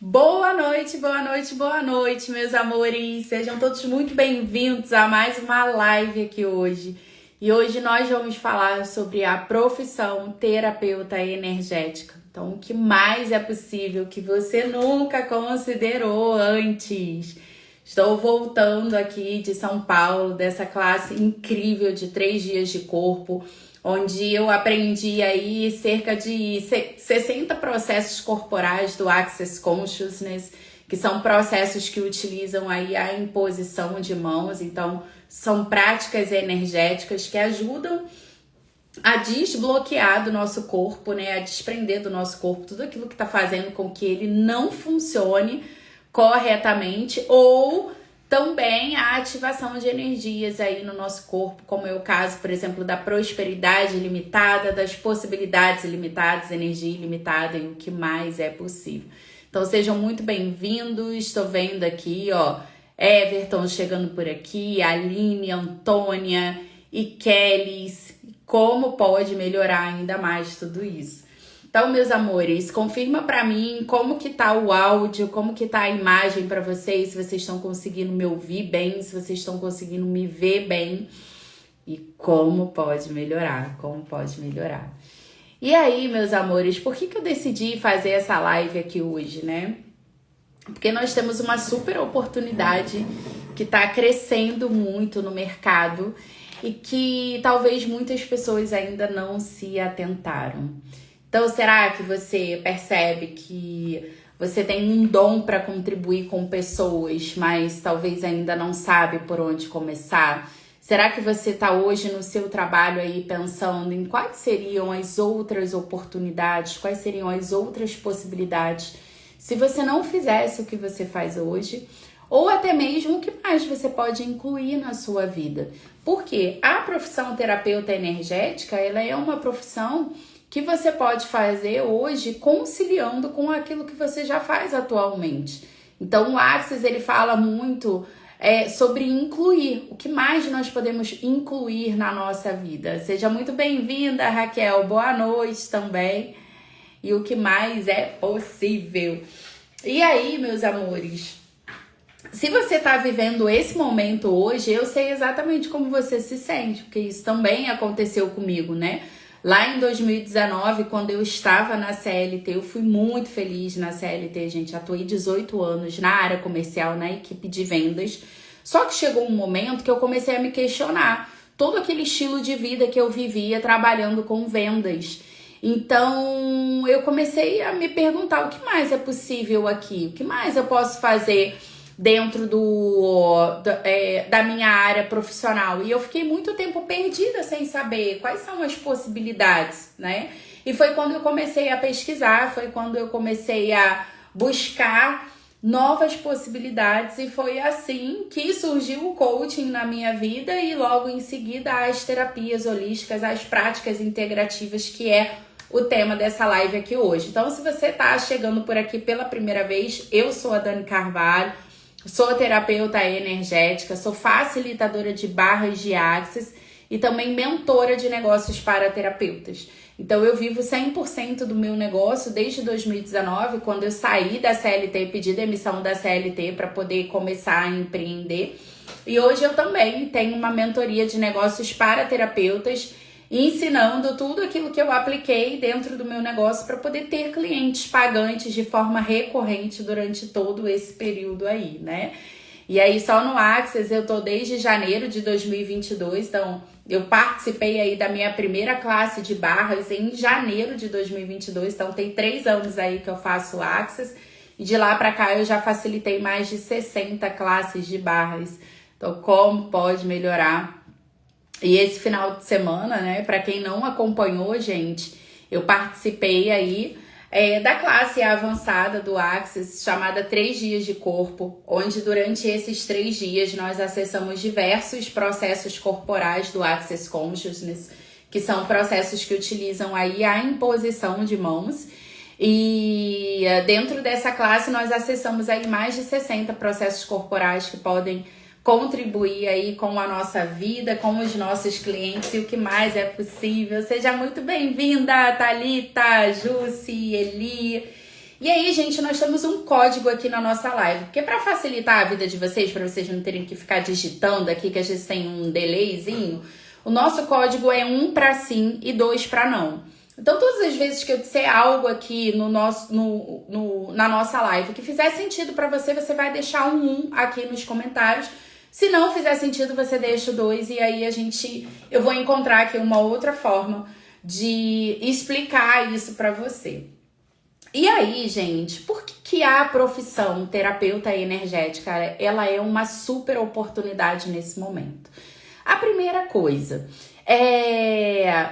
Boa noite, boa noite, boa noite, meus amores. Sejam todos muito bem-vindos a mais uma live aqui hoje. E hoje nós vamos falar sobre a profissão terapeuta energética. Então, o que mais é possível que você nunca considerou antes? Estou voltando aqui de São Paulo, dessa classe incrível de 3 dias de corpo, onde eu aprendi aí cerca de 60 processos corporais do Access Consciousness, que são processos que utilizam aí a imposição de mãos. Então, são práticas energéticas que ajudam a desbloquear do nosso corpo, né, a desprender do nosso corpo tudo aquilo que está fazendo com que ele não funcione corretamente, ou também a ativação de energias aí no nosso corpo, como é o caso, por exemplo, da prosperidade ilimitada, das possibilidades ilimitadas, energia ilimitada e o que mais é possível. Então sejam muito bem-vindos. Estou vendo aqui, ó, Everton chegando por aqui, Aline, Antônia e Kelly. Como pode melhorar ainda mais tudo isso? Então, meus amores, confirma pra mim como que tá o áudio, como que tá a imagem pra vocês, se vocês estão conseguindo me ouvir bem, se vocês estão conseguindo me ver bem e como pode melhorar, E aí, meus amores, por que eu decidi fazer essa live aqui hoje, né? Porque nós temos uma super oportunidade que tá crescendo muito no mercado e que talvez muitas pessoas ainda não se atentaram. Então, será que você percebe que você tem um dom para contribuir com pessoas, mas talvez ainda não sabe por onde começar? Será que você está hoje no seu trabalho aí pensando em quais seriam as outras oportunidades, quais seriam as outras possibilidades se você não fizesse o que você faz hoje? Ou até mesmo o que mais você pode incluir na sua vida? Porque a profissão terapeuta energética, ela é uma profissão que você pode fazer hoje conciliando com aquilo que você já faz atualmente. Então, o Access, ele fala muito sobre incluir. O que mais nós podemos incluir na nossa vida? Seja muito bem-vinda, Raquel. Boa noite também. E o que mais é possível. E aí, meus amores, se você está vivendo esse momento hoje, eu sei exatamente como você se sente, porque isso também aconteceu comigo, né? Lá em 2019, quando eu estava na CLT, eu fui muito feliz na CLT, gente. Atuei 18 anos na área comercial, na equipe de vendas. Só que chegou um momento que eu comecei a me questionar todo aquele estilo de vida que eu vivia trabalhando com vendas. Então, eu comecei a me perguntar o que mais é possível aqui, o que mais eu posso fazer dentro da minha área profissional. E eu fiquei muito tempo perdida sem saber quais são as possibilidades, né? E foi quando eu comecei a pesquisar, foi quando eu comecei a buscar novas possibilidades, e foi assim que surgiu o coaching na minha vida e logo em seguida as terapias holísticas, as práticas integrativas, que é o tema dessa live aqui hoje. Então, se você tá chegando por aqui pela primeira vez, eu sou a Dani Carvalho, sou terapeuta energética, sou facilitadora de barras de Access e também mentora de negócios para terapeutas. Então, eu vivo 100% do meu negócio desde 2019, quando eu saí da CLT e pedi demissão da CLT para poder começar a empreender. E hoje eu também tenho uma mentoria de negócios para terapeutas, ensinando tudo aquilo que eu apliquei dentro do meu negócio para poder ter clientes pagantes de forma recorrente durante todo esse período aí, né? E aí só no Access eu tô desde janeiro de 2022, então eu participei aí da minha primeira classe de barras em janeiro de 2022, então tem 3 anos aí que eu faço Access, e de lá para cá eu já facilitei mais de 60 classes de barras. Então, como pode melhorar? E esse final de semana, né, para quem não acompanhou, gente, eu participei aí da classe avançada do Access, chamada 3 dias de corpo, onde durante esses 3 dias nós acessamos diversos processos corporais do Access Consciousness, que são processos que utilizam aí a imposição de mãos. E dentro dessa classe nós acessamos aí mais de 60 processos corporais que podem contribuir aí com a nossa vida, com os nossos clientes e o que mais é possível. Seja muito bem-vinda, Thalita, Jussi, Eli. E aí, gente, nós temos um código aqui na nossa live, porque para facilitar a vida de vocês, para vocês não terem que ficar digitando aqui, que às vezes tem um delayzinho, o nosso código é 1 para sim e 2 para não. Então, todas as vezes que eu disser algo aqui na nossa live que fizer sentido para você, você vai deixar um 1 aqui nos comentários. Se não fizer sentido, você deixa o 2 e aí eu vou encontrar aqui uma outra forma de explicar isso para você. E aí, gente, por que a profissão terapeuta energética, ela é uma super oportunidade nesse momento? A primeira coisa,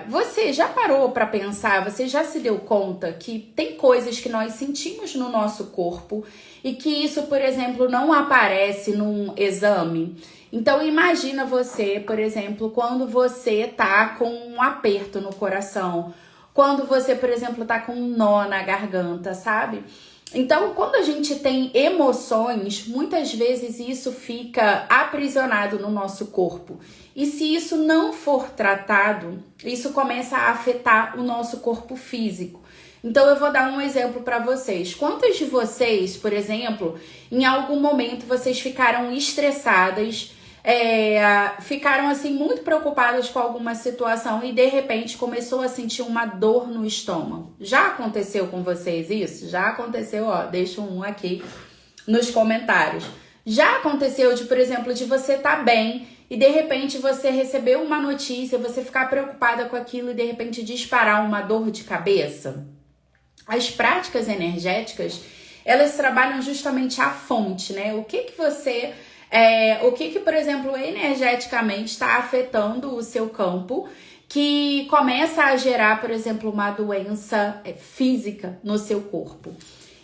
você já parou para pensar, você já se deu conta que tem coisas que nós sentimos no nosso corpo e que isso, por exemplo, não aparece num exame? Então, imagina você, por exemplo, quando você tá com um aperto no coração, quando você, por exemplo, tá com um nó na garganta, sabe? Então, quando a gente tem emoções, muitas vezes isso fica aprisionado no nosso corpo. E se isso não for tratado, isso começa a afetar o nosso corpo físico. Então, eu vou dar um exemplo para vocês. Quantas de vocês, por exemplo, em algum momento vocês ficaram estressadas, ficaram assim muito preocupadas com alguma situação e de repente começou a sentir uma dor no estômago? Já aconteceu com vocês isso? Já aconteceu, ó, deixa um aqui nos comentários. Já aconteceu por exemplo, de você estar bem e de repente você receber uma notícia, você ficar preocupada com aquilo e de repente disparar uma dor de cabeça? As práticas energéticas, elas trabalham justamente a fonte, né? O que, por exemplo, energeticamente está afetando o seu campo, que começa a gerar, por exemplo, uma doença física no seu corpo.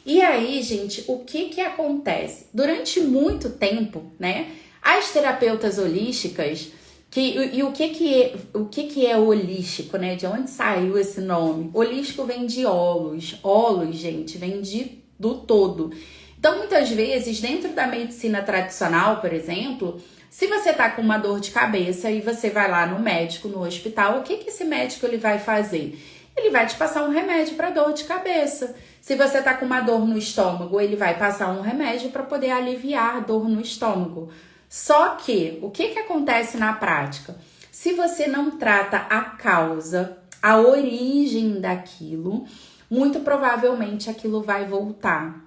E aí, gente, o que acontece? Durante muito tempo, né, as terapeutas holísticas, o que é holístico, né? De onde saiu esse nome? Holístico vem de holos. Holos, gente, vem do todo. Então, muitas vezes, dentro da medicina tradicional, por exemplo, se você tá com uma dor de cabeça e você vai lá no médico, no hospital, o que esse médico ele vai fazer? Ele vai te passar um remédio para dor de cabeça. Se você tá com uma dor no estômago, ele vai passar um remédio para poder aliviar a dor no estômago. Só que, o que acontece na prática? Se você não trata a causa, a origem daquilo, muito provavelmente aquilo vai voltar.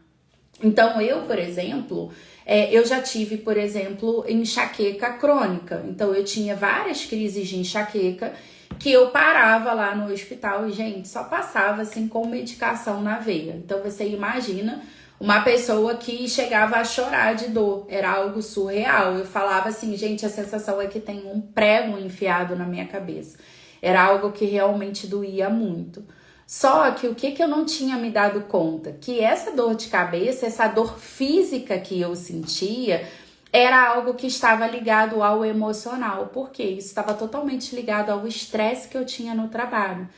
Então, eu, por exemplo, eu já tive, por exemplo, enxaqueca crônica. Então, eu tinha várias crises de enxaqueca que eu parava lá no hospital e, gente, só passava assim com medicação na veia. Então, você imagina uma pessoa que chegava a chorar de dor. Era algo surreal. Eu falava assim, gente, a sensação é que tem um prego enfiado na minha cabeça. Era algo que realmente doía muito. Só que o que eu não tinha me dado conta? Que essa dor de cabeça, essa dor física que eu sentia, era algo que estava ligado ao emocional. Porque isso estava totalmente ligado ao estresse que eu tinha no trabalho.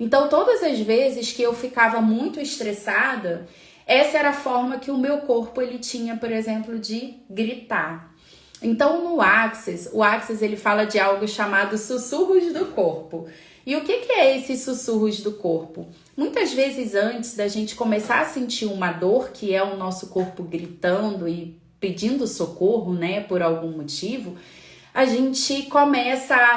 Então, todas as vezes que eu ficava muito estressada, essa era a forma que o meu corpo ele tinha, por exemplo, de gritar. Então, no Access, o Access ele fala de algo chamado sussurros do corpo. E o que é esses sussurros do corpo? Muitas vezes antes da gente começar a sentir uma dor, que é o nosso corpo gritando e pedindo socorro, né, por algum motivo,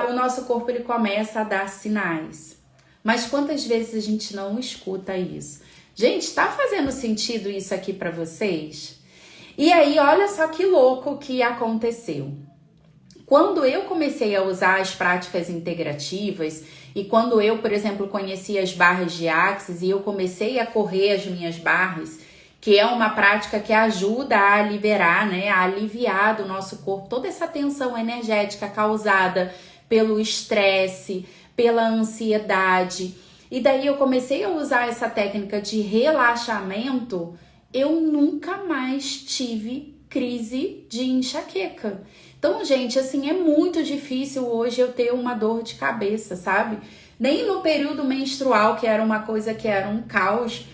o nosso corpo ele começa a dar sinais. Mas quantas vezes a gente não escuta isso? Gente, tá fazendo sentido isso aqui para vocês? E aí, olha só que louco que aconteceu. Quando eu comecei a usar as práticas integrativas e quando eu, por exemplo, conheci as barras de Access e eu comecei a correr as minhas barras, que é uma prática que ajuda a liberar, né, a aliviar do nosso corpo toda essa tensão energética causada pelo estresse, pela ansiedade. E daí eu comecei a usar essa técnica de relaxamento, eu nunca mais tive crise de enxaqueca. Então, gente, assim, é muito difícil hoje eu ter uma dor de cabeça, sabe? Nem no período menstrual, que era uma coisa que era um caos,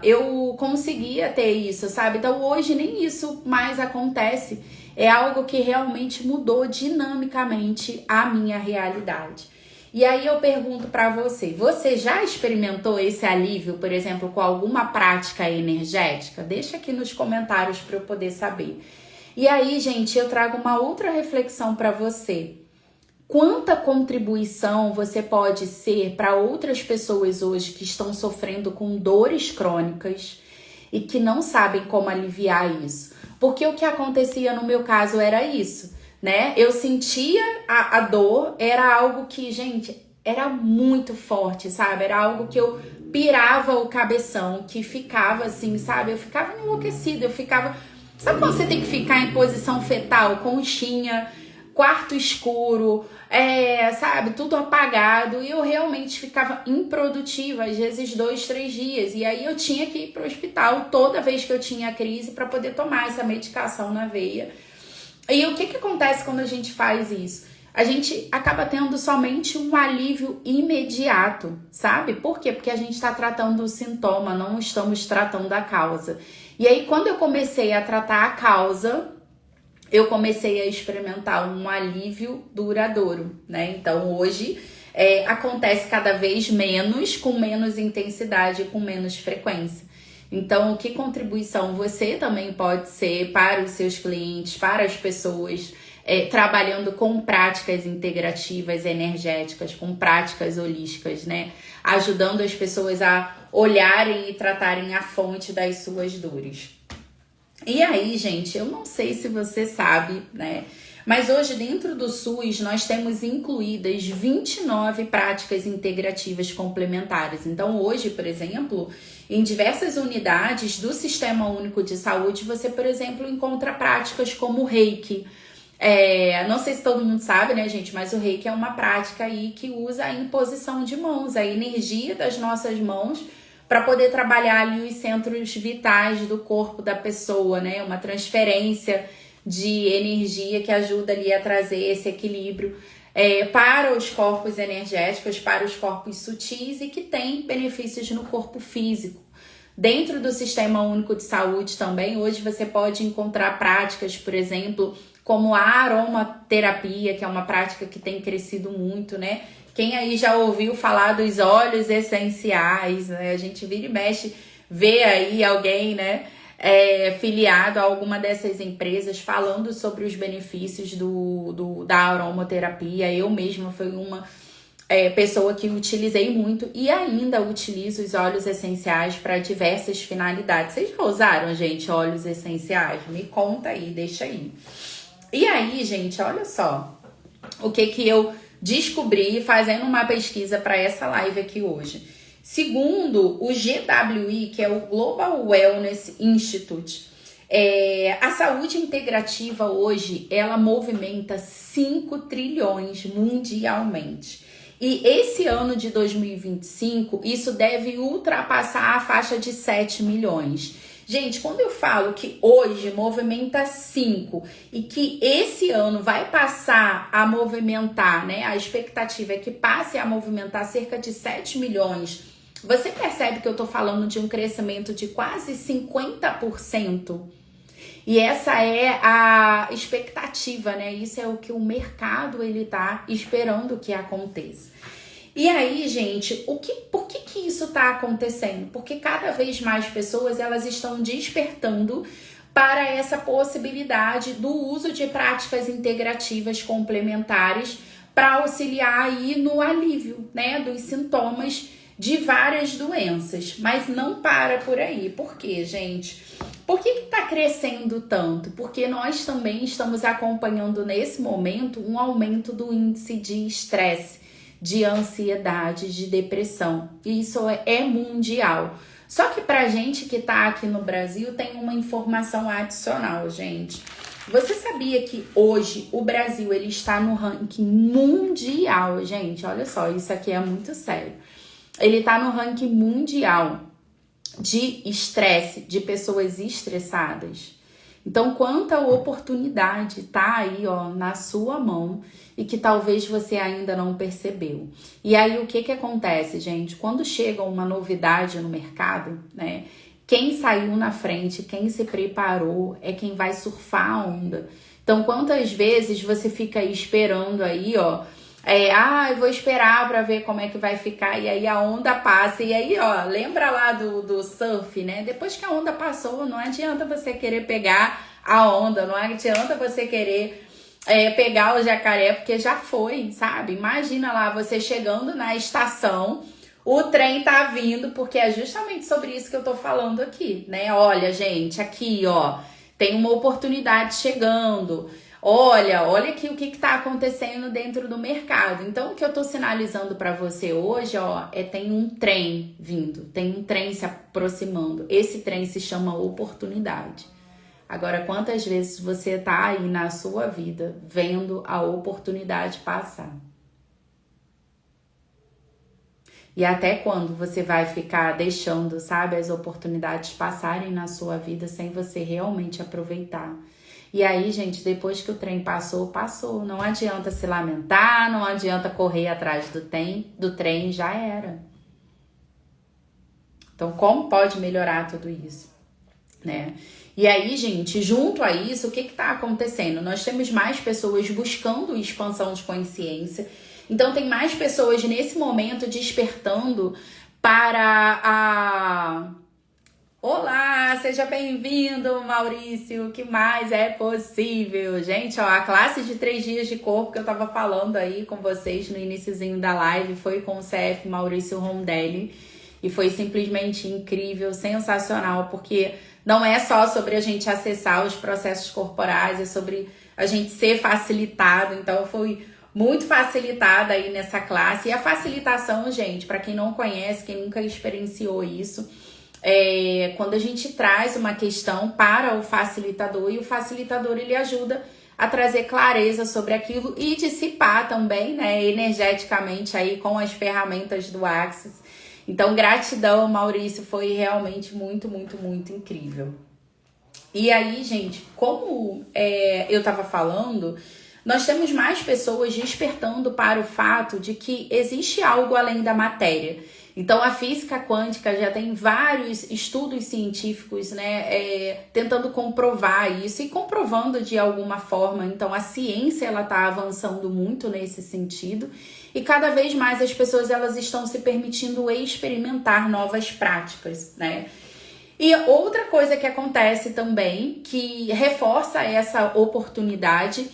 eu conseguia ter isso, sabe? Então, hoje nem isso mais acontece. É algo que realmente mudou dinamicamente a minha realidade. E aí eu pergunto para você, você já experimentou esse alívio, por exemplo, com alguma prática energética? Deixa aqui nos comentários para eu poder saber. E aí, gente, eu trago uma outra reflexão para você. Quanta contribuição você pode ser para outras pessoas hoje que estão sofrendo com dores crônicas e que não sabem como aliviar isso? Porque o que acontecia no meu caso era isso, né? Eu sentia a dor, era algo que, gente, era muito forte, sabe? Era algo que eu pirava o cabeção, que ficava assim, sabe? Eu ficava enlouquecida, eu ficava... Sabe quando você tem que ficar em posição fetal, conchinha, quarto escuro, sabe, tudo apagado, e eu realmente ficava improdutiva, às vezes 2, 3 dias, e aí eu tinha que ir para o hospital toda vez que eu tinha crise para poder tomar essa medicação na veia. E o que acontece quando a gente faz isso? A gente acaba tendo somente um alívio imediato, sabe? Por quê? Porque a gente está tratando o sintoma, não estamos tratando a causa. E aí, quando eu comecei a tratar a causa, eu comecei a experimentar um alívio duradouro, né? Então, hoje, acontece cada vez menos, com menos intensidade, com menos frequência. Então, que contribuição você também pode ser para os seus clientes, para as pessoas, trabalhando com práticas integrativas, energéticas, com práticas holísticas, né? Ajudando as pessoas a olharem e tratarem a fonte das suas dores. E aí, gente, eu não sei se você sabe, né? Mas hoje, dentro do SUS, nós temos incluídas 29 práticas integrativas complementares. Então, hoje, por exemplo, em diversas unidades do Sistema Único de Saúde, você, por exemplo, encontra práticas como o Reiki. Não sei se todo mundo sabe, né, gente? Mas o Reiki é uma prática aí que usa a imposição de mãos, a energia das nossas mãos, para poder trabalhar ali os centros vitais do corpo da pessoa, né? Uma transferência de energia que ajuda ali a trazer esse equilíbrio para os corpos energéticos, para os corpos sutis e que tem benefícios no corpo físico. Dentro do Sistema Único de Saúde também, hoje você pode encontrar práticas, por exemplo, como a aromaterapia, que é uma prática que tem crescido muito, né? Quem aí já ouviu falar dos óleos essenciais, né? A gente vira e mexe, vê aí alguém, né, filiado a alguma dessas empresas falando sobre os benefícios da aromaterapia. Eu mesma fui uma pessoa que utilizei muito e ainda utilizo os óleos essenciais para diversas finalidades. Vocês já usaram, gente, óleos essenciais? Me conta aí, deixa aí. E aí, gente, olha só o que eu descobri fazendo uma pesquisa para essa live aqui hoje. Segundo o GWI, que é o Global Wellness Institute, a saúde integrativa hoje, ela movimenta 5 trilhões mundialmente. E esse ano de 2025, isso deve ultrapassar a faixa de 7 milhões. Gente, quando eu falo que hoje movimenta 5 e que esse ano vai passar a movimentar, né? A expectativa é que passe a movimentar cerca de 7 milhões. Você percebe que eu tô falando de um crescimento de quase 50%? E essa é a expectativa, né? Isso é o que o mercado ele tá esperando que aconteça. E aí, gente, por que isso está acontecendo? Porque cada vez mais pessoas elas estão despertando para essa possibilidade do uso de práticas integrativas complementares para auxiliar aí no alívio, né, dos sintomas de várias doenças. Mas não para por aí. Por quê, gente? Por que está crescendo tanto? Porque nós também estamos acompanhando nesse momento um aumento do índice de estresse, de ansiedade, de depressão. E isso é mundial. Só que pra gente que tá aqui no Brasil tem uma informação adicional, gente. Você sabia que hoje o Brasil ele está no ranking mundial, gente? Olha só, isso aqui é muito sério. Ele tá no ranking mundial de estresse, de pessoas estressadas. Então, quanta oportunidade tá aí, ó, na sua mão e que talvez você ainda não percebeu. E aí, o que acontece, gente? Quando chega uma novidade no mercado, né? Quem saiu na frente, quem se preparou é quem vai surfar a onda. Então, quantas vezes você fica aí esperando aí, ó, Eu vou esperar pra ver como é que vai ficar, e aí a onda passa, e aí, ó, lembra lá do surf, né? Depois que a onda passou, não adianta você querer pegar a onda, não adianta você querer pegar o jacaré, porque já foi, sabe? Imagina lá, você chegando na estação, o trem tá vindo, porque é justamente sobre isso que eu tô falando aqui, né? Olha, gente, aqui, ó, tem uma oportunidade chegando. Olha aqui o que está acontecendo dentro do mercado. Então, o que eu estou sinalizando para você hoje, ó, tem um trem vindo, tem um trem se aproximando. Esse trem se chama oportunidade. Agora, quantas vezes você tá aí na sua vida vendo a oportunidade passar? E até quando você vai ficar deixando, sabe, as oportunidades passarem na sua vida sem você realmente aproveitar? E aí, gente, depois que o trem passou, passou. Não adianta se lamentar, não adianta correr atrás do trem, já era. Então, como pode melhorar tudo isso, né? E aí, gente, junto a isso, o que está acontecendo? Nós temos mais pessoas buscando expansão de consciência. Então, tem mais pessoas nesse momento despertando para a... Olá, seja bem-vindo, Maurício. O que mais é possível? Gente, ó, a classe de 3 dias de corpo que eu tava falando aí com vocês no iniciozinho da live foi com o CF Maurício Rondelli. E foi simplesmente incrível, sensacional, porque não é só sobre a gente acessar os processos corporais, é sobre a gente ser facilitado. Então, eu fui muito facilitada aí nessa classe. E a facilitação, gente, para quem não conhece, quem nunca experienciou isso, quando a gente traz uma questão para o facilitador, e o facilitador ele ajuda a trazer clareza sobre aquilo e dissipar também, né, energeticamente aí com as ferramentas do Axis. Então, gratidão, Maurício, foi realmente muito, muito, muito incrível. E aí, gente, como eu tava falando, nós temos mais pessoas despertando para o fato de que existe algo além da matéria. Então, a física quântica já tem vários estudos científicos, né, tentando comprovar isso e comprovando de alguma forma. Então, a ciência, ela tá avançando muito nesse sentido e cada vez mais as pessoas, elas estão se permitindo experimentar novas práticas, né? E outra coisa que acontece também, que reforça essa oportunidade,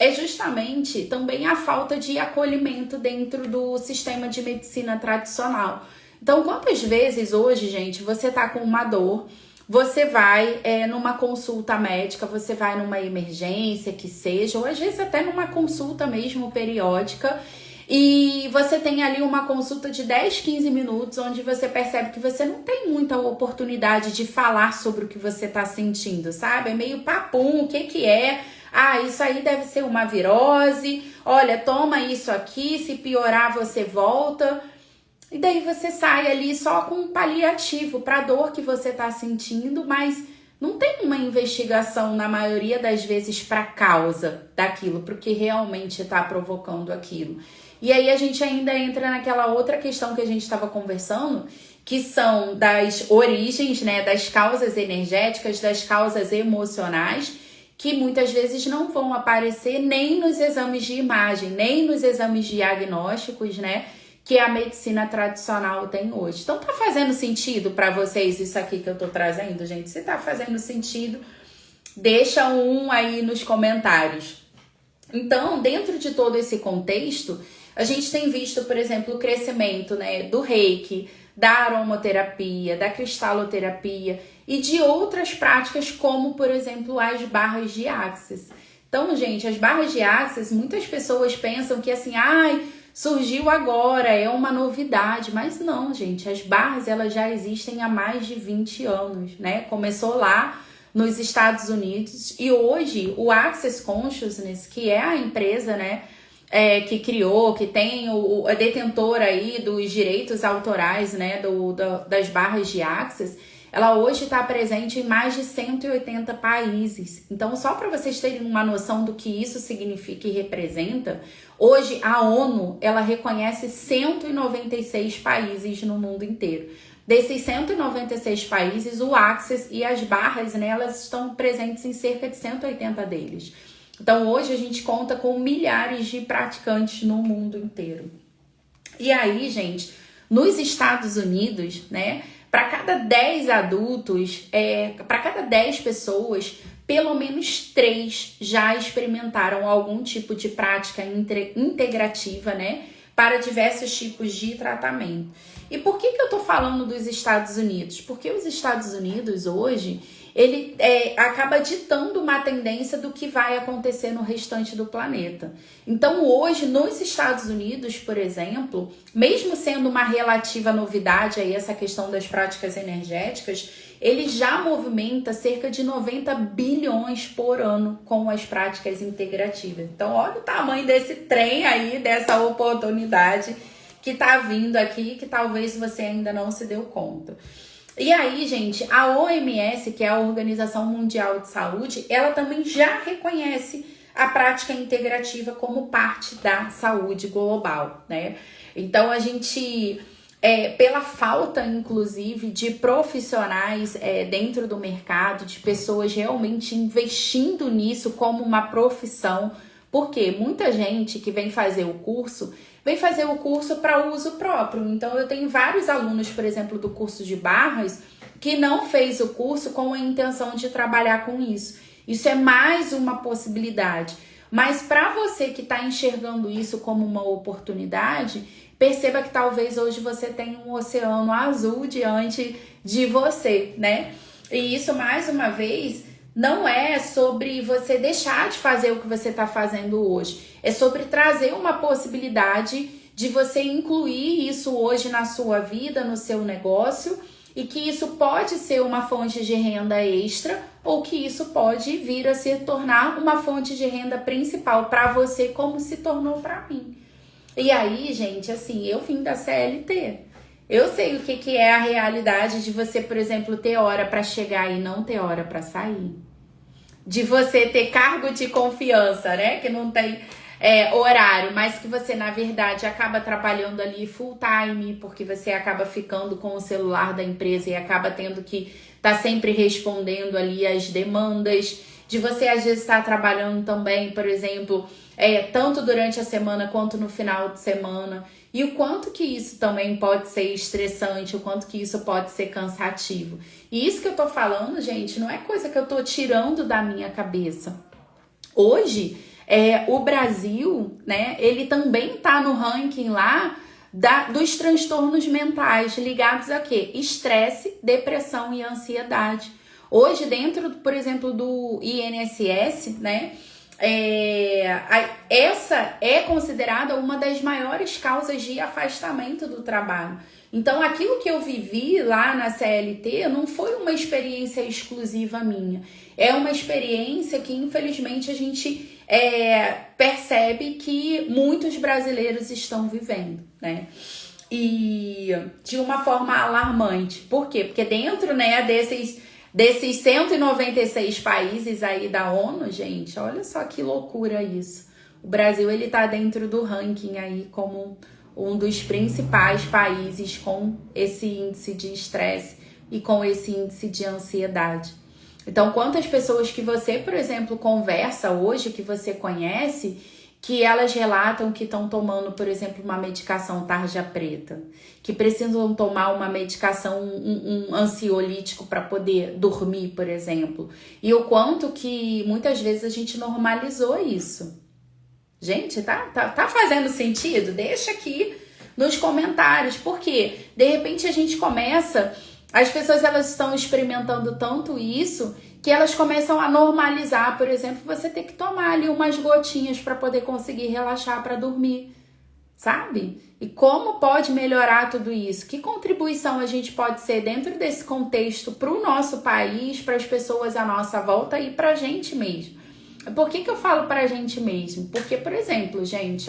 é justamente também a falta de acolhimento dentro do sistema de medicina tradicional. Então, quantas vezes hoje, gente, você tá com uma dor, você vai numa consulta médica, você vai numa emergência que seja, ou às vezes até numa consulta mesmo periódica, e você tem ali uma consulta de 10, 15 minutos, onde você percebe que você não tem muita oportunidade de falar sobre o que você tá sentindo, sabe? É meio papum, o que é? Ah, isso aí deve ser uma virose. Olha, toma isso aqui, se piorar você volta. E daí você sai ali só com um paliativo para a dor que você está sentindo, mas não tem uma investigação na maioria das vezes para a causa daquilo, para o que realmente está provocando aquilo. E aí a gente ainda entra naquela outra questão que a gente estava conversando, que são das origens, né, das causas energéticas, das causas emocionais, que muitas vezes não vão aparecer nem nos exames de imagem, nem nos exames diagnósticos, né, que a medicina tradicional tem hoje. Então, tá fazendo sentido para vocês isso aqui que eu tô trazendo, gente? Se tá fazendo sentido, deixa um aí nos comentários. Então, dentro de todo esse contexto, a gente tem visto, por exemplo, o crescimento, né, do Reiki, da aromaterapia, da cristaloterapia e de outras práticas como, por exemplo, as barras de Axis. Então, gente, as barras de Axis, muitas pessoas pensam que assim, surgiu agora, é uma novidade, mas não, gente, as barras elas já existem há mais de 20 anos, né? Começou lá nos Estados Unidos e hoje o Access Consciousness, que é a empresa, né, que criou, que tem a detentora aí dos direitos autorais, né, das barras de Access, ela hoje está presente em mais de 180 países. Então, só para vocês terem uma noção do que isso significa e representa, hoje a ONU, ela reconhece 196 países no mundo inteiro. Desses 196 países, o Access e as barras, né, elas estão presentes em cerca de 180 deles. Então, hoje a gente conta com milhares de praticantes no mundo inteiro. E aí, gente, nos Estados Unidos, né, para cada 10 adultos, para cada 10 pessoas, pelo menos 3 já experimentaram algum tipo de prática integrativa, né, para diversos tipos de tratamento. E por que eu tô falando dos Estados Unidos? Porque os Estados Unidos hoje, ele acaba ditando uma tendência do que vai acontecer no restante do planeta. Então hoje, nos Estados Unidos, por exemplo, mesmo sendo uma relativa novidade aí essa questão das práticas energéticas, ele já movimenta cerca de 90 bilhões por ano com as práticas integrativas. Então olha o tamanho desse trem aí, dessa oportunidade que tá vindo aqui, que talvez você ainda não se deu conta. E aí, gente, a OMS, que é a Organização Mundial de Saúde, ela também já reconhece a prática integrativa como parte da saúde global, né? Então, a gente, pela falta, inclusive, de profissionais dentro do mercado, de pessoas realmente investindo nisso como uma profissão, porque muita gente que vem fazer o curso para uso próprio. Então, eu tenho vários alunos, por exemplo, do curso de barras, que não fez o curso com a intenção de trabalhar com isso. Isso é mais uma possibilidade. Mas para você que está enxergando isso como uma oportunidade, perceba que talvez hoje você tenha um oceano azul diante de você, né? E isso, mais uma vez, não é sobre você deixar de fazer o que você está fazendo hoje. É sobre trazer uma possibilidade de você incluir isso hoje na sua vida, no seu negócio, e que isso pode ser uma fonte de renda extra ou que isso pode vir a se tornar uma fonte de renda principal para você, como se tornou para mim. E aí, gente, assim, eu vim da CLT. Eu sei o que é a realidade de você, por exemplo, ter hora para chegar e não ter hora para sair. De você ter cargo de confiança, né? Que não tem horário, mas que você, na verdade, acaba trabalhando ali full time, porque você acaba ficando com o celular da empresa e acaba tendo que estar sempre respondendo ali as demandas. De você, às vezes, estar trabalhando também, por exemplo, tanto durante a semana quanto no final de semana. E o quanto que isso também pode ser estressante, o quanto que isso pode ser cansativo. E isso que eu tô falando, gente, não é coisa que eu tô tirando da minha cabeça. Hoje, o Brasil, né, ele também tá no ranking lá dos transtornos mentais ligados a quê? Estresse, depressão e ansiedade. Hoje, dentro, por exemplo, do INSS, né, essa é considerada uma das maiores causas de afastamento do trabalho. Então, aquilo que eu vivi lá na CLT não foi uma experiência exclusiva minha. É uma experiência que, infelizmente, a gente percebe que muitos brasileiros estão vivendo, né? E de uma forma alarmante. Por quê? Porque dentro, né, desses 196 países aí da ONU, gente, olha só que loucura isso. O Brasil, ele tá dentro do ranking aí como um dos principais países com esse índice de estresse e com esse índice de ansiedade. Então, quantas pessoas que você, por exemplo, conversa hoje, que você conhece, que elas relatam que estão tomando, por exemplo, uma medicação tarja preta, que precisam tomar uma medicação, um ansiolítico para poder dormir, por exemplo. E o quanto que muitas vezes a gente normalizou isso. Gente, tá fazendo sentido? Deixa aqui nos comentários, porque de repente a gente começa, as pessoas elas estão experimentando tanto isso que elas começam a normalizar, por exemplo, você ter que tomar ali umas gotinhas para poder conseguir relaxar para dormir, sabe? E como pode melhorar tudo isso? Que contribuição a gente pode ser dentro desse contexto para o nosso país, para as pessoas à nossa volta e para a gente mesmo? Por que eu falo para a gente mesmo? Porque, por exemplo, gente,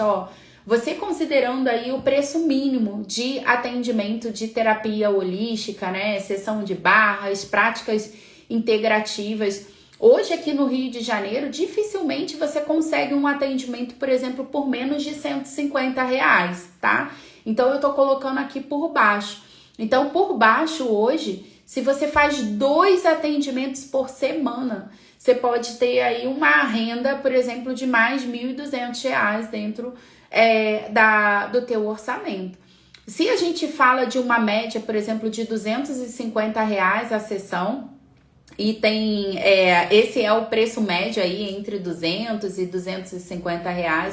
você considerando aí o preço mínimo de atendimento de terapia holística, né, sessão de barras, práticas integrativas, hoje aqui no Rio de Janeiro, dificilmente você consegue um atendimento, por exemplo, por menos de R$150, tá? Então, eu tô colocando aqui por baixo. Então, por baixo hoje, Se você faz 2 atendimentos por semana, você pode ter aí uma renda, por exemplo, de mais R$ 1.200 dentro do teu orçamento. Se a gente fala de uma média, por exemplo, de R$ 250 a sessão, e tem esse é o preço médio aí entre R$ 200 e R$ 250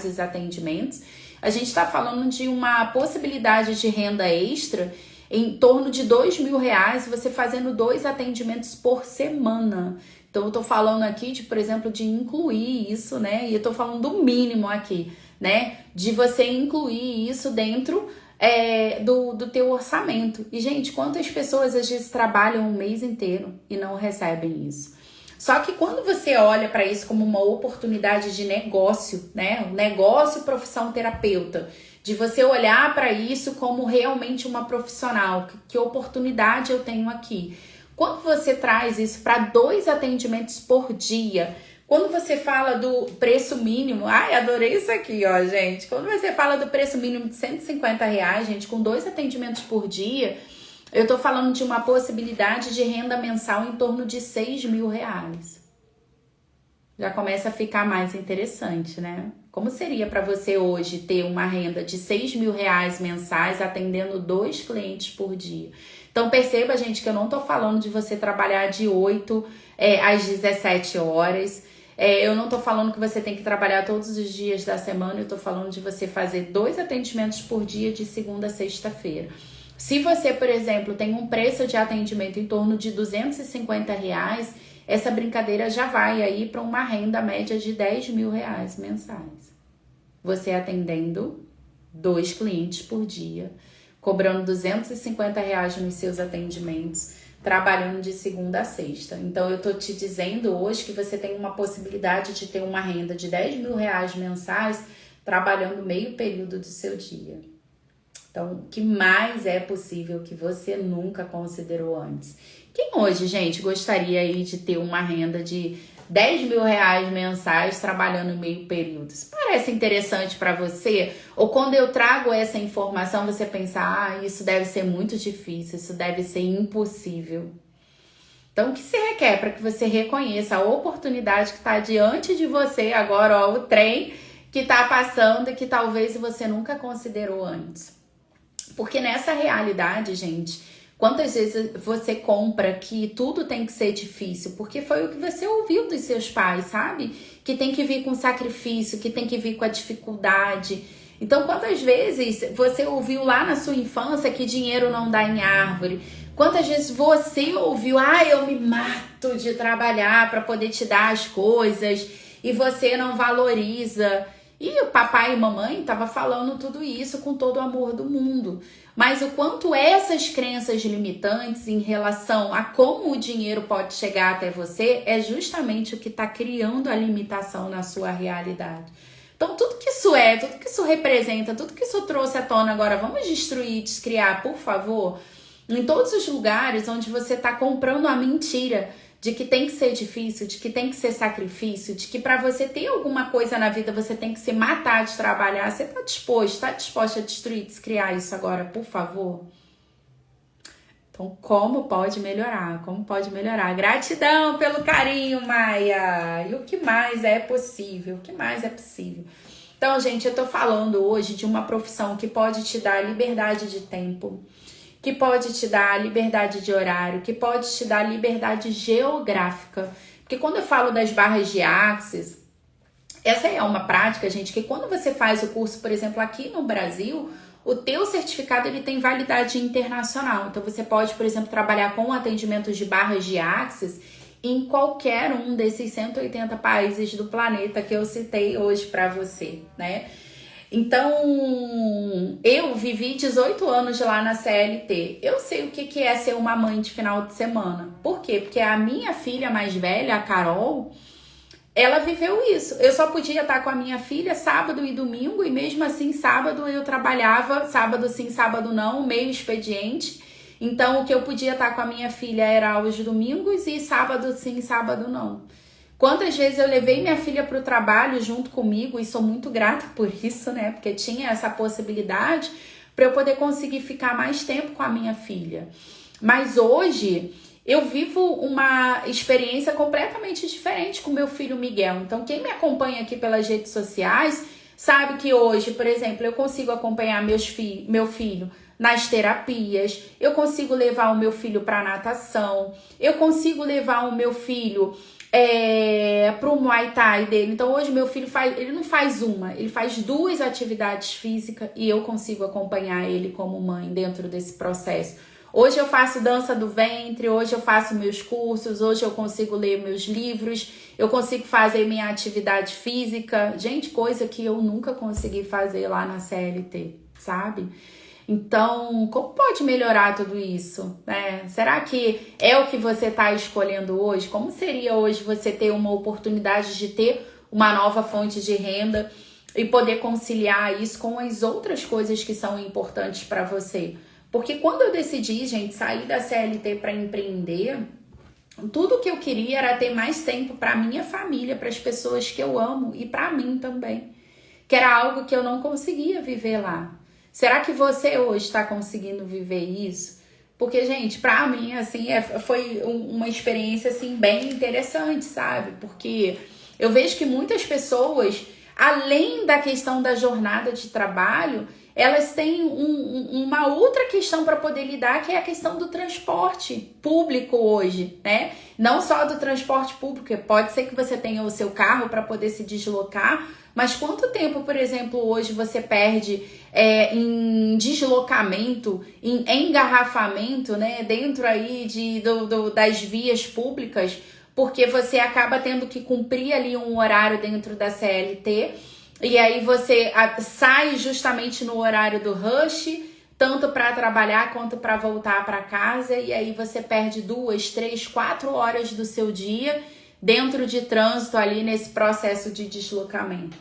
os atendimentos, a gente está falando de uma possibilidade de renda extra em torno de R$ 2.000, você fazendo 2 atendimentos por semana. Então, eu tô falando aqui de, por exemplo, de incluir isso, né? E eu tô falando do mínimo aqui, né? De você incluir isso dentro do teu orçamento. E, gente, quantas pessoas às vezes trabalham um mês inteiro e não recebem isso? Só que quando você olha para isso como uma oportunidade de negócio, né? Negócio, profissão terapeuta, de você olhar para isso como realmente uma profissional, que oportunidade eu tenho aqui. Quando você traz isso para 2 atendimentos por dia, quando você fala do preço mínimo, ai, adorei isso aqui, ó, gente. Quando você fala do preço mínimo de R$ 150, gente, com 2 atendimentos por dia, eu tô falando de uma possibilidade de renda mensal em torno de R$ 6.000. Já começa a ficar mais interessante, né? Como seria para você hoje ter uma renda de R$ 6.000 mensais atendendo 2 clientes por dia? Então perceba, gente, que eu não tô falando de você trabalhar de 8 às 17 horas. Eu não tô falando que você tem que trabalhar todos os dias da semana. Eu tô falando de você fazer 2 atendimentos por dia de segunda a sexta-feira. Se você, por exemplo, tem um preço de atendimento em torno de R$ 250, essa brincadeira já vai aí para uma renda média de R$ 10.000 mensais. Você atendendo 2 clientes por dia, cobrando R$ 250 nos seus atendimentos, trabalhando de segunda a sexta. Então, eu tô te dizendo hoje que você tem uma possibilidade de ter uma renda de R$ 10.000 mensais trabalhando meio período do seu dia. Então, o que mais é possível que você nunca considerou antes? Quem hoje, gente, gostaria aí de ter uma renda de R$ 10.000 mensais trabalhando meio período? Isso parece interessante para você? Ou quando eu trago essa informação, você pensa, isso deve ser muito difícil, isso deve ser impossível. Então, o que se requer para que você reconheça a oportunidade que está diante de você agora, ó, o trem que está passando e que talvez você nunca considerou antes? Porque nessa realidade, gente, quantas vezes você compra que tudo tem que ser difícil? Porque foi o que você ouviu dos seus pais, sabe? Que tem que vir com sacrifício, que tem que vir com a dificuldade. Então, quantas vezes você ouviu lá na sua infância que dinheiro não dá em árvore? Quantas vezes você ouviu, eu me mato de trabalhar para poder te dar as coisas e você não valoriza? E o papai e mamãe estavam falando tudo isso com todo o amor do mundo. Mas o quanto essas crenças limitantes em relação a como o dinheiro pode chegar até você é justamente o que está criando a limitação na sua realidade. Então, tudo que isso tudo que isso representa, tudo que isso trouxe à tona agora, vamos destruir, descriar, por favor? Em todos os lugares onde você está comprando a mentira de que tem que ser difícil, de que tem que ser sacrifício, de que para você ter alguma coisa na vida você tem que se matar de trabalhar, você está disposta a destruir, descriar isso agora, por favor? Então, como pode melhorar? Como pode melhorar? Gratidão pelo carinho, Maia! E o que mais é possível? O que mais é possível? Então, gente, eu tô falando hoje de uma profissão que pode te dar liberdade de tempo, que pode te dar liberdade de horário, que pode te dar liberdade geográfica. Porque quando eu falo das barras de Axis, essa é uma prática, gente, que quando você faz o curso, por exemplo, aqui no Brasil, o teu certificado ele tem validade internacional. Então, você pode, por exemplo, trabalhar com atendimentos de barras de Axis em qualquer um desses 180 países do planeta que eu citei hoje para você, né? Então, eu vivi 18 anos lá na CLT. Eu sei o que é ser uma mãe de final de semana. Por quê? Porque a minha filha mais velha, a Carol, ela viveu isso. Eu só podia estar com a minha filha sábado e domingo, e mesmo assim, sábado eu trabalhava, sábado sim, sábado não, meio expediente. Então, o que eu podia estar com a minha filha era aos domingos e sábado sim, sábado não. Quantas vezes eu levei minha filha para o trabalho junto comigo, e sou muito grata por isso, né? Porque tinha essa possibilidade para eu poder conseguir ficar mais tempo com a minha filha. Mas hoje eu vivo uma experiência completamente diferente com meu filho Miguel. Então, quem me acompanha aqui pelas redes sociais sabe que hoje, por exemplo, eu consigo acompanhar meu filho nas terapias, eu consigo levar o meu filho para natação, eu consigo levar o meu filho para o Muay Thai dele. Então, hoje meu filho ele não faz uma, ele faz 2 atividades físicas e eu consigo acompanhar ele como mãe dentro desse processo. Hoje eu faço dança do ventre, hoje eu faço meus cursos, hoje eu consigo ler meus livros, eu consigo fazer minha atividade física. Gente, coisa que eu nunca consegui fazer lá na CLT, sabe? Então, como pode melhorar tudo isso, né? Será que é o que você está escolhendo hoje? Como seria hoje você ter uma oportunidade de ter uma nova fonte de renda e poder conciliar isso com as outras coisas que são importantes para você? Porque quando eu decidi, gente, sair da CLT para empreender, tudo que eu queria era ter mais tempo para minha família, para as pessoas que eu amo e para mim também, que era algo que eu não conseguia viver lá. Será que você hoje está conseguindo viver isso? Porque, gente, para mim, assim, foi uma experiência, assim, bem interessante, sabe? Porque eu vejo que muitas pessoas, além da questão da jornada de trabalho, elas têm uma outra questão para poder lidar, que é a questão do transporte público hoje, né? Não só do transporte público, pode ser que você tenha o seu carro para poder se deslocar, mas quanto tempo, por exemplo, hoje você perde em deslocamento, em engarrafamento, né? Dentro aí das vias públicas, porque você acaba tendo que cumprir ali um horário dentro da CLT, e aí você sai justamente no horário do rush, tanto para trabalhar quanto para voltar para casa, e aí você perde 2, 3, 4 horas do seu dia dentro de trânsito ali nesse processo de deslocamento.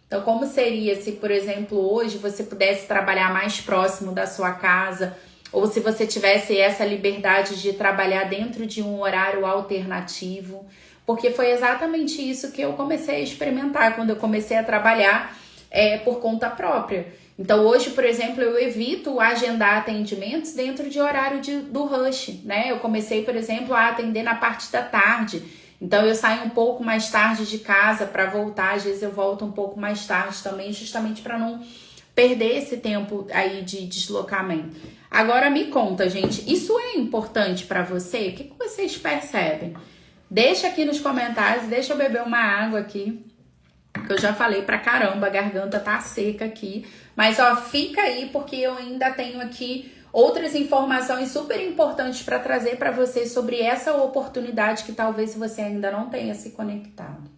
Então, como seria se, por exemplo, hoje você pudesse trabalhar mais próximo da sua casa, ou se você tivesse essa liberdade de trabalhar dentro de um horário alternativo? Porque foi exatamente isso que eu comecei a experimentar quando eu comecei a trabalhar por conta própria. Então, hoje, por exemplo, eu evito agendar atendimentos dentro de horário do rush, né? Eu comecei, por exemplo, a atender na parte da tarde. Então, eu saio um pouco mais tarde de casa para voltar. Às vezes, eu volto um pouco mais tarde também, justamente para não perder esse tempo aí de deslocamento. Agora, me conta, gente, isso é importante para você? O que vocês percebem? Deixa aqui nos comentários, deixa eu beber uma água aqui, que eu já falei pra caramba, a garganta tá seca aqui. Mas, ó, fica aí, porque eu ainda tenho aqui outras informações super importantes para trazer para vocês sobre essa oportunidade que talvez você ainda não tenha se conectado.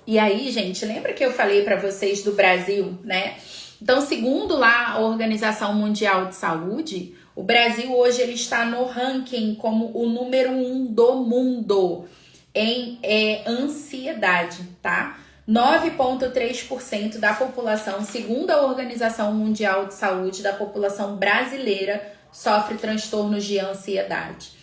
E aí, gente, lembra que eu falei para vocês do Brasil, né? Então, segundo lá a Organização Mundial de Saúde, o Brasil hoje ele está no ranking como o número 1 do mundo em ansiedade, tá? 9,3% da população, segundo a Organização Mundial de Saúde, da população brasileira sofre transtornos de ansiedade.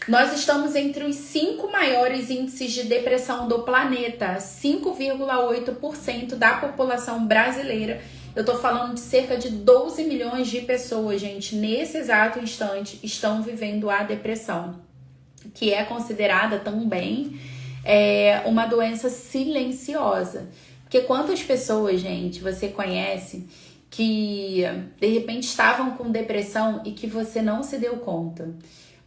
Nós estamos entre os 5 maiores índices de depressão do planeta, 5,8% da população brasileira. Eu tô falando de cerca de 12 milhões de pessoas, gente, nesse exato instante, estão vivendo a depressão, que é considerada também uma doença silenciosa. Porque quantas pessoas, gente, você conhece que de repente estavam com depressão e que você não se deu conta?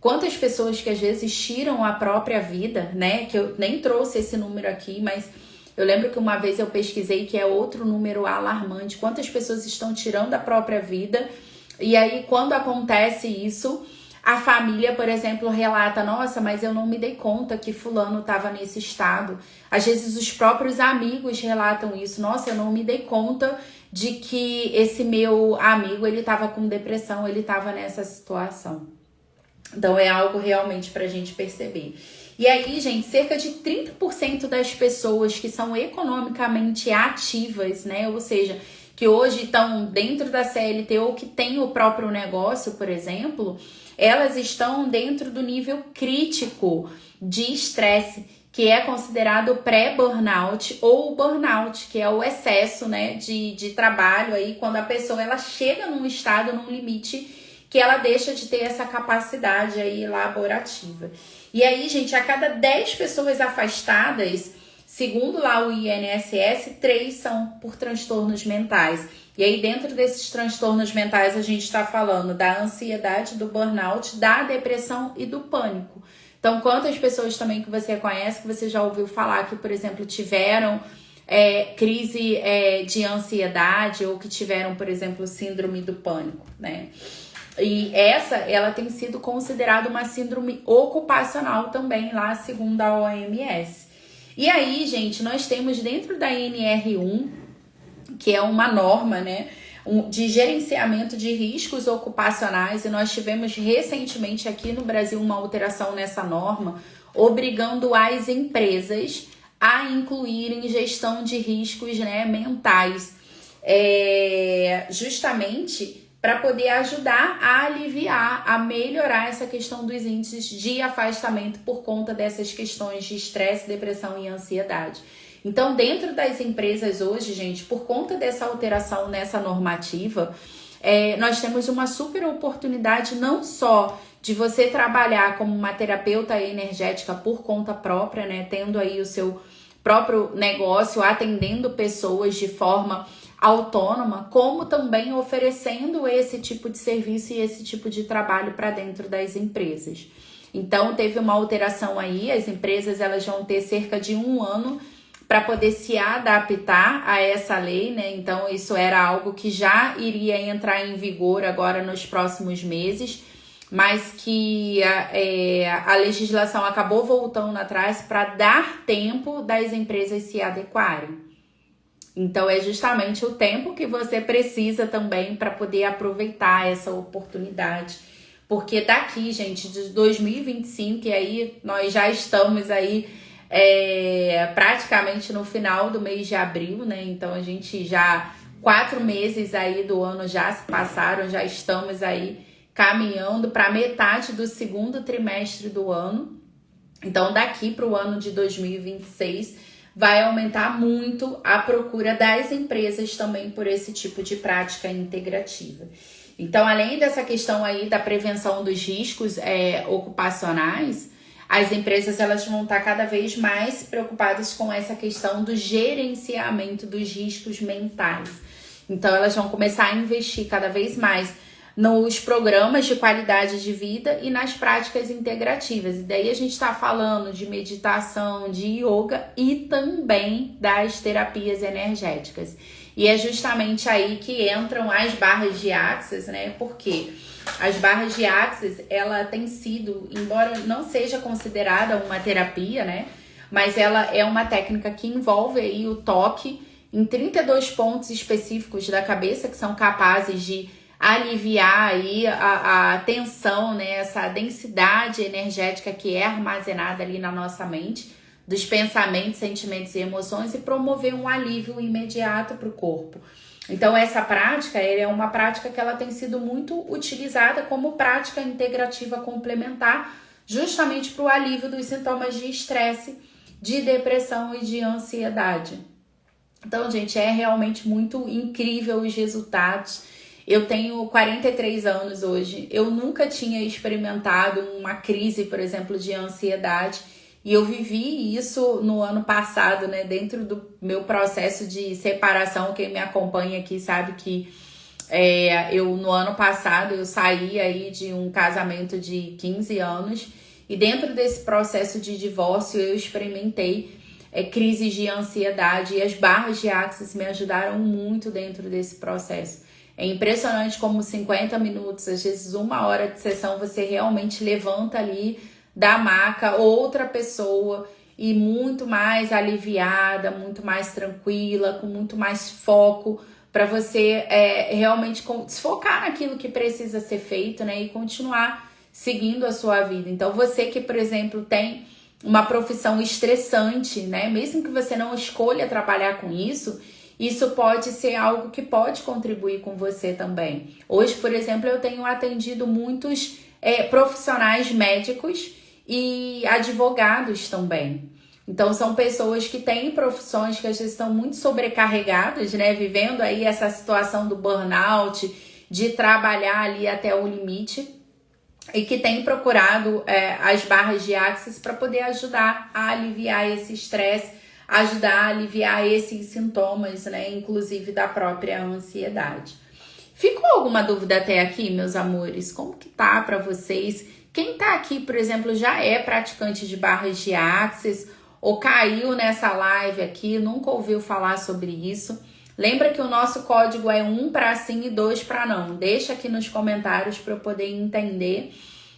Quantas pessoas que às vezes tiram a própria vida, né? Que eu nem trouxe esse número aqui, mas eu lembro que uma vez eu pesquisei que é outro número alarmante. Quantas pessoas estão tirando a própria vida? E aí, quando acontece isso, a família, por exemplo, relata: nossa, mas eu não me dei conta que fulano estava nesse estado. Às vezes os próprios amigos relatam isso: nossa, eu não me dei conta de que esse meu amigo, ele estava com depressão, ele estava nessa situação. Então é algo realmente pra gente perceber. E aí, gente, cerca de 30% das pessoas que são economicamente ativas, né? Ou seja, que hoje estão dentro da CLT ou que têm o próprio negócio, por exemplo, elas estão dentro do nível crítico de estresse, que é considerado pré-burnout ou burnout, que é o excesso, né, de trabalho aí, quando a pessoa ela chega num estado, num limite que ela deixa de ter essa capacidade aí elaborativa. E aí, gente, a cada 10 pessoas afastadas, segundo lá o INSS, 3 são por transtornos mentais. E aí, dentro desses transtornos mentais, a gente está falando da ansiedade, do burnout, da depressão e do pânico. Então, quantas pessoas também que você conhece, que você já ouviu falar que, por exemplo, tiveram crise de ansiedade ou que tiveram, por exemplo, síndrome do pânico, né? E ela tem sido considerada uma síndrome ocupacional também, lá segundo a OMS. E aí, gente, nós temos dentro da NR1, que é uma norma, né, de gerenciamento de riscos ocupacionais, e nós tivemos recentemente aqui no Brasil uma alteração nessa norma, obrigando as empresas a incluírem gestão de riscos, né, mentais, justamente para poder ajudar a aliviar, a melhorar essa questão dos índices de afastamento por conta dessas questões de estresse, depressão e ansiedade. Então, dentro das empresas hoje, gente, por conta dessa alteração nessa normativa, nós temos uma super oportunidade não só de você trabalhar como uma terapeuta energética por conta própria, né, tendo aí o seu próprio negócio, atendendo pessoas de forma autônoma, como também oferecendo esse tipo de serviço e esse tipo de trabalho para dentro das empresas. Então, teve uma alteração aí, as empresas elas vão ter cerca de 1 ano para poder se adaptar a essa lei, né? Então, isso era algo que já iria entrar em vigor agora nos próximos meses, mas que a legislação acabou voltando atrás para dar tempo das empresas se adequarem. Então, é justamente o tempo que você precisa também para poder aproveitar essa oportunidade. Porque daqui, gente, de 2025, e aí nós já estamos aí praticamente no final do mês de abril, né? Então, a gente já 4 meses aí do ano já se passaram, já estamos aí caminhando para metade do segundo trimestre do ano. Então, daqui para o ano de 2026, vai aumentar muito a procura das empresas também por esse tipo de prática integrativa. Então, além dessa questão aí da prevenção dos riscos ocupacionais, as empresas elas vão estar cada vez mais preocupadas com essa questão do gerenciamento dos riscos mentais. Então, elas vão começar a investir cada vez mais nos programas de qualidade de vida e nas práticas integrativas. E daí a gente está falando de meditação, de yoga e também das terapias energéticas. E é justamente aí que entram as barras de Access, né? Porque as barras de Access, ela tem sido, embora não seja considerada uma terapia, né? Mas ela é uma técnica que envolve aí o toque em 32 pontos específicos da cabeça que são capazes de aliviar aí a tensão, né, essa densidade energética que é armazenada ali na nossa mente, dos pensamentos, sentimentos e emoções, e promover um alívio imediato para o corpo. Então, essa prática é uma prática que ela tem sido muito utilizada como prática integrativa complementar, justamente para o alívio dos sintomas de estresse, de depressão e de ansiedade. Então, gente, é realmente muito incrível os resultados. Eu tenho 43 anos hoje, eu nunca tinha experimentado uma crise, por exemplo, de ansiedade, e eu vivi isso no ano passado, né, dentro do meu processo de separação. Quem me acompanha aqui sabe que no ano passado eu saí aí de um casamento de 15 anos, e dentro desse processo de divórcio eu experimentei crises de ansiedade, e as barras de Access me ajudaram muito dentro desse processo. É impressionante como 50 minutos, às vezes 1 hora de sessão, você realmente levanta ali da maca outra pessoa e muito mais aliviada, muito mais tranquila, com muito mais foco para você realmente se focar naquilo que precisa ser feito, né? E continuar seguindo a sua vida. Então, você que, por exemplo, tem uma profissão estressante, né? Mesmo que você não escolha trabalhar com isso pode ser algo que pode contribuir com você também. Hoje, por exemplo, eu tenho atendido muitos profissionais médicos e advogados também. Então, são pessoas que têm profissões que às vezes estão muito sobrecarregadas, né? Vivendo aí essa situação do burnout, de trabalhar ali até o limite e que tem procurado as barras de Axis para poder ajudar a aliviar esse estresse, ajudar a aliviar esses sintomas, né, inclusive da própria ansiedade. Ficou alguma dúvida até aqui, meus amores? Como que tá para vocês? Quem tá aqui, por exemplo, já é praticante de barras de Axis ou caiu nessa live aqui, nunca ouviu falar sobre isso? Lembra que o nosso código é 1 para sim e 2 para não. Deixa aqui nos comentários para eu poder entender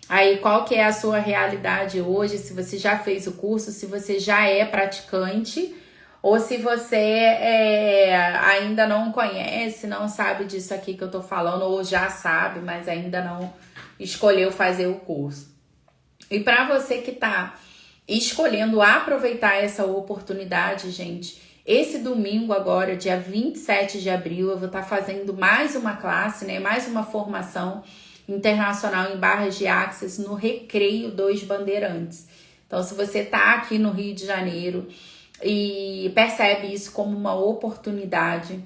aí qual que é a sua realidade hoje, se você já fez o curso, se você já é praticante ou se você ainda não conhece, não sabe disso aqui que eu tô falando, ou já sabe, mas ainda não escolheu fazer o curso. E para você que tá escolhendo aproveitar essa oportunidade, gente, esse domingo agora, dia 27 de abril, eu vou estar fazendo mais uma classe, né, mais uma formação internacional em barras de Axis no Recreio 2 Bandeirantes. Então, se você tá aqui no Rio de Janeiro e percebe isso como uma oportunidade,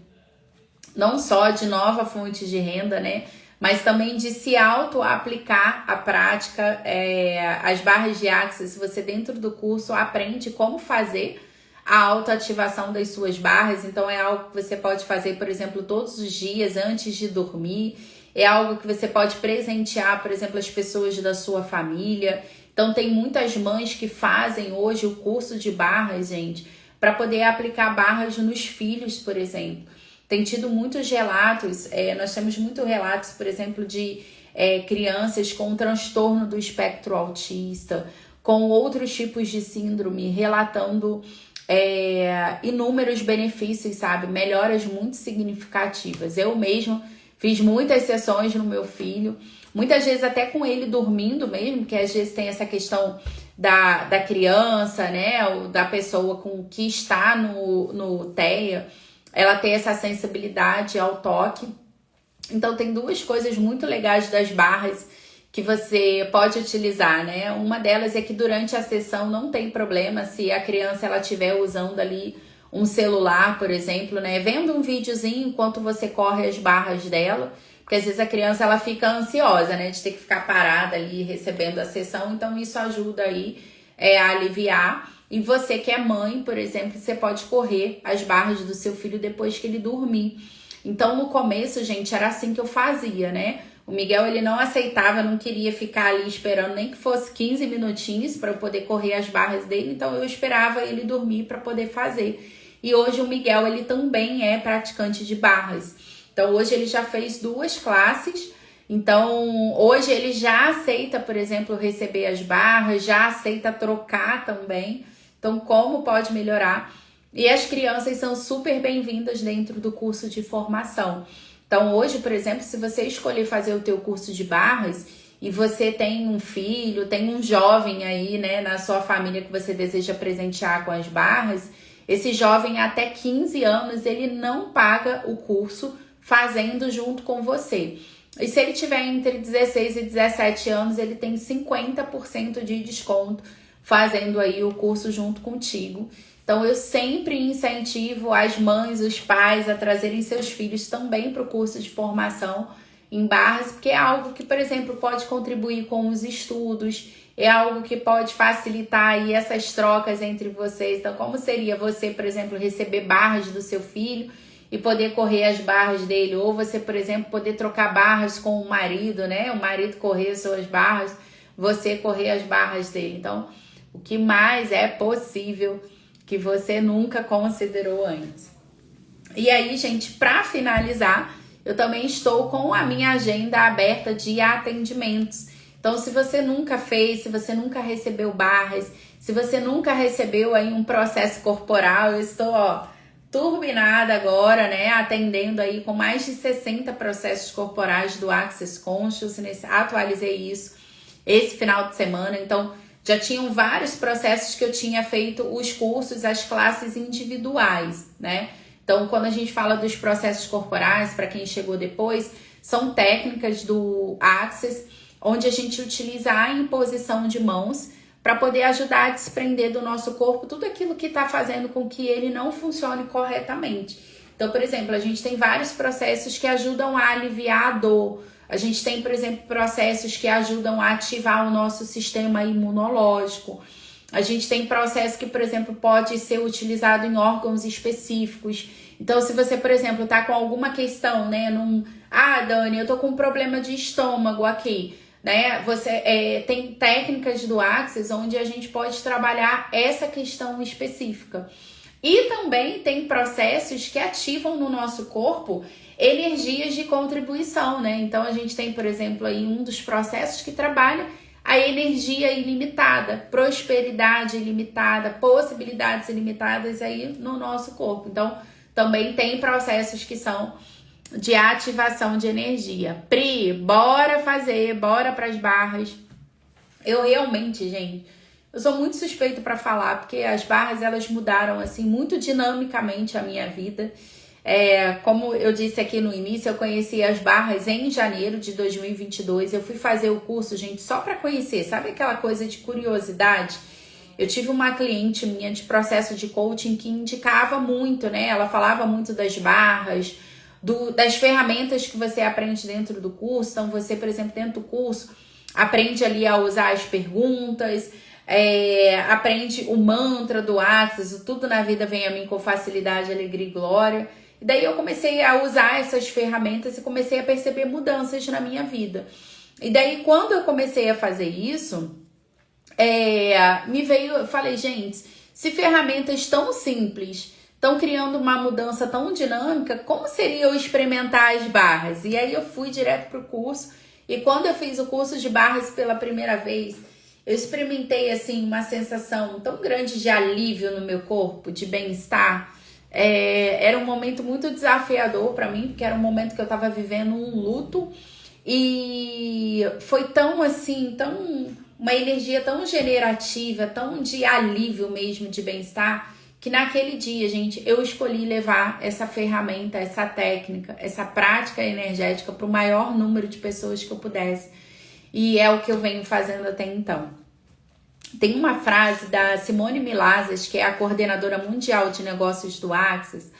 não só de nova fonte de renda, né, mas também de se auto-aplicar a prática, as barras de Axis, você dentro do curso aprende como fazer a autoativação das suas barras. Então é algo que você pode fazer, por exemplo, todos os dias antes de dormir, é algo que você pode presentear, por exemplo, as pessoas da sua família. Então tem muitas mães que fazem hoje o curso de barras, gente, para poder aplicar barras nos filhos, por exemplo. Tem tido muitos relatos, nós temos muitos relatos, por exemplo, de crianças com transtorno do espectro autista, com outros tipos de síndrome, relatando inúmeros benefícios, sabe? Melhoras muito significativas. Eu mesmo fiz muitas sessões no meu filho, muitas vezes até com ele dormindo mesmo, que às vezes tem essa questão da criança, né? Ou da pessoa que está no TEA, ela tem essa sensibilidade ao toque. Então tem duas coisas muito legais das barras que você pode utilizar, né? Uma delas é que durante a sessão não tem problema se a criança ela estiver usando ali um celular, por exemplo, né? Vendo um videozinho enquanto você corre as barras dela, porque às vezes a criança ela fica ansiosa, né? De ter que ficar parada ali recebendo a sessão, então isso ajuda aí a aliviar. E você que é mãe, por exemplo, você pode correr as barras do seu filho depois que ele dormir. Então, no começo, gente, era assim que eu fazia, né? O Miguel, ele não aceitava, não queria ficar ali esperando nem que fosse 15 minutinhos para eu poder correr as barras dele. Então, eu esperava ele dormir para poder fazer. E hoje o Miguel, ele também é praticante de barras. Então, hoje ele já fez 2 classes. Então, hoje ele já aceita, por exemplo, receber as barras, já aceita trocar também. Então, como pode melhorar? E as crianças são super bem-vindas dentro do curso de formação. Então, hoje, por exemplo, se você escolher fazer o teu curso de barras e você tem um filho, tem um jovem aí, né, na sua família que você deseja presentear com as barras, esse jovem até 15 anos, ele não paga o curso fazendo junto com você. E se ele tiver entre 16 e 17 anos, ele tem 50% de desconto fazendo aí o curso junto contigo. Então, eu sempre incentivo as mães, os pais a trazerem seus filhos também para o curso de formação em barras, porque é algo que, por exemplo, pode contribuir com os estudos, é algo que pode facilitar aí essas trocas entre vocês. Então, como seria você, por exemplo, receber barras do seu filho e poder correr as barras dele, ou você, por exemplo, poder trocar barras com o marido, né? O marido correr as suas barras, você correr as barras dele. Então, o que mais é possível que você nunca considerou antes. E aí, gente, para finalizar, eu também estou com a minha agenda aberta de atendimentos. Então, se você nunca fez, se você nunca recebeu barras, se você nunca recebeu aí um processo corporal, eu estou, turbinada agora, né, atendendo aí com mais de 60 processos corporais do Access Consciousness, atualizei isso esse final de semana, então já tinham vários processos que eu tinha feito os cursos, as classes individuais, né? Então, quando a gente fala dos processos corporais, para quem chegou depois, são técnicas do Access, onde a gente utiliza a imposição de mãos para poder ajudar a desprender do nosso corpo tudo aquilo que está fazendo com que ele não funcione corretamente. Então, por exemplo, a gente tem vários processos que ajudam a aliviar a dor. A gente tem, por exemplo, processos que ajudam a ativar o nosso sistema imunológico. A gente tem processo que, por exemplo, pode ser utilizado em órgãos específicos. Então, se você, por exemplo, tá com alguma questão, né, Dani, eu tô com um problema de estômago aqui, né? Você tem técnicas do Access onde a gente pode trabalhar essa questão específica. E também tem processos que ativam no nosso corpo energias de contribuição, né? Então a gente tem, por exemplo, aí um dos processos que trabalha a energia ilimitada, prosperidade ilimitada, possibilidades ilimitadas aí no nosso corpo. Então também tem processos que são de ativação de energia. Pri, bora para as barras. Eu realmente, gente, eu sou muito suspeita para falar, porque as barras, elas mudaram, assim, muito dinamicamente a minha vida. Como eu disse aqui no início, eu conheci as barras em janeiro de 2022. Eu fui fazer o curso, gente, só para conhecer. Sabe aquela coisa de curiosidade? Eu tive uma cliente minha de processo de coaching que indicava muito, né? Ela falava muito das barras, das ferramentas que você aprende dentro do curso. Então, você, por exemplo, dentro do curso, aprende ali a usar as perguntas, aprende o mantra do Access, o tudo na vida vem a mim com facilidade, alegria e glória. E daí eu comecei a usar essas ferramentas e comecei a perceber mudanças na minha vida. E daí, quando eu comecei a fazer isso, eu falei, gente, se ferramentas tão simples estão criando uma mudança tão dinâmica, como seria eu experimentar as barras? E aí eu fui direto pro curso, e quando eu fiz o curso de barras pela primeira vez, eu experimentei, assim, uma sensação tão grande de alívio no meu corpo, de bem-estar. Era um momento muito desafiador para mim, porque era um momento que eu estava vivendo um luto, e foi tão, assim, uma energia tão generativa, tão de alívio mesmo, de bem-estar, que naquele dia, gente, eu escolhi levar essa ferramenta, essa técnica, essa prática energética para o maior número de pessoas que eu pudesse. E é o que eu venho fazendo até então. Tem uma frase da Simone Milazas, que é a coordenadora mundial de negócios do Access,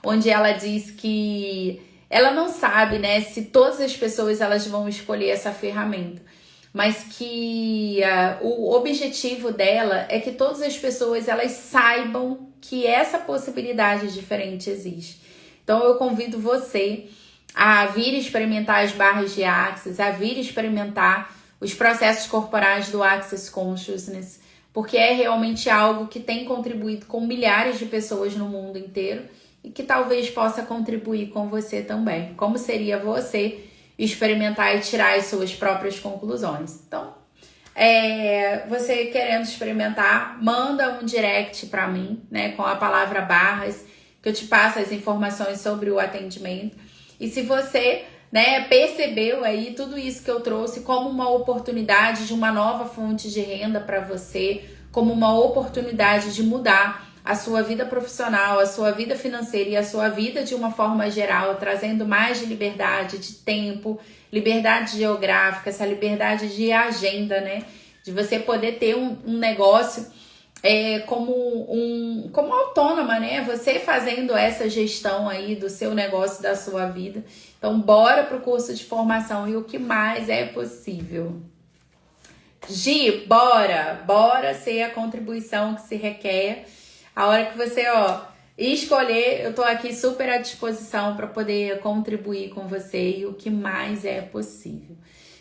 onde ela diz que ela não sabe, né, se todas as pessoas elas vão escolher essa ferramenta, mas que o objetivo dela é que todas as pessoas elas saibam que essa possibilidade diferente existe. Então eu convido você a vir experimentar as barras de Access, a vir experimentar os processos corporais do Access Consciousness, porque é realmente algo que tem contribuído com milhares de pessoas no mundo inteiro e que talvez possa contribuir com você também. Como seria você experimentar e tirar as suas próprias conclusões? Então, você querendo experimentar, manda um direct para mim, né, com a palavra barras, que eu te passo as informações sobre o atendimento. E se você, né, percebeu aí tudo isso que eu trouxe como uma oportunidade de uma nova fonte de renda para você, como uma oportunidade de mudar a sua vida profissional, a sua vida financeira e a sua vida de uma forma geral, trazendo mais de liberdade de tempo, liberdade geográfica, essa liberdade de agenda, né? De você poder ter um negócio como autônoma, né? Você fazendo essa gestão aí do seu negócio, da sua vida. Então, bora pro curso de formação e o que mais é possível. Gi, bora ser a contribuição que se requer. A hora que você, escolher, eu tô aqui super à disposição para poder contribuir com você e o que mais é possível.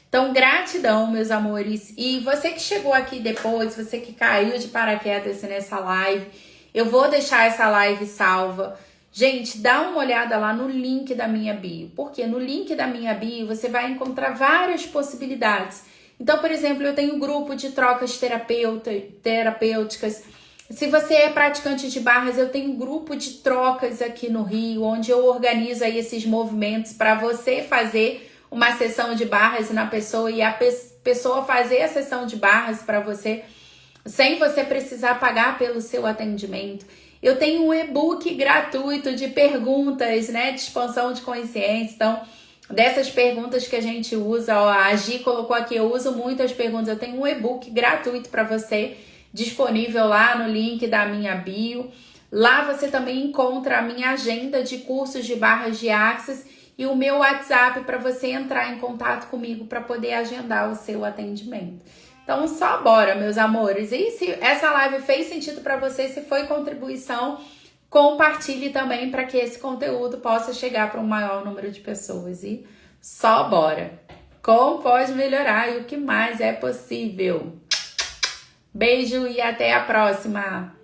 Então, gratidão, meus amores. E você que chegou aqui depois, você que caiu de paraquedas nessa live, eu vou deixar essa live salva. Gente, dá uma olhada lá no link da minha bio, porque no link da minha bio você vai encontrar várias possibilidades. Então, por exemplo, eu tenho um grupo de trocas terapêuticas. Se você é praticante de barras, eu tenho um grupo de trocas aqui no Rio, onde eu organizo aí esses movimentos para você fazer uma sessão de barras na pessoa e a pessoa fazer a sessão de barras para você, sem você precisar pagar pelo seu atendimento. Eu tenho um e-book gratuito de perguntas, né, de expansão de consciência. Então, dessas perguntas que a gente usa, a Gi colocou aqui, eu uso muito as perguntas. Eu tenho um e-book gratuito para você, disponível lá no link da minha bio. Lá você também encontra a minha agenda de cursos de barras de Axis e o meu WhatsApp para você entrar em contato comigo para poder agendar o seu atendimento. Então, só bora, meus amores. E se essa live fez sentido para você, se foi contribuição, compartilhe também para que esse conteúdo possa chegar para um maior número de pessoas. E só bora. Como pode melhorar e o que mais é possível. Beijo e até a próxima!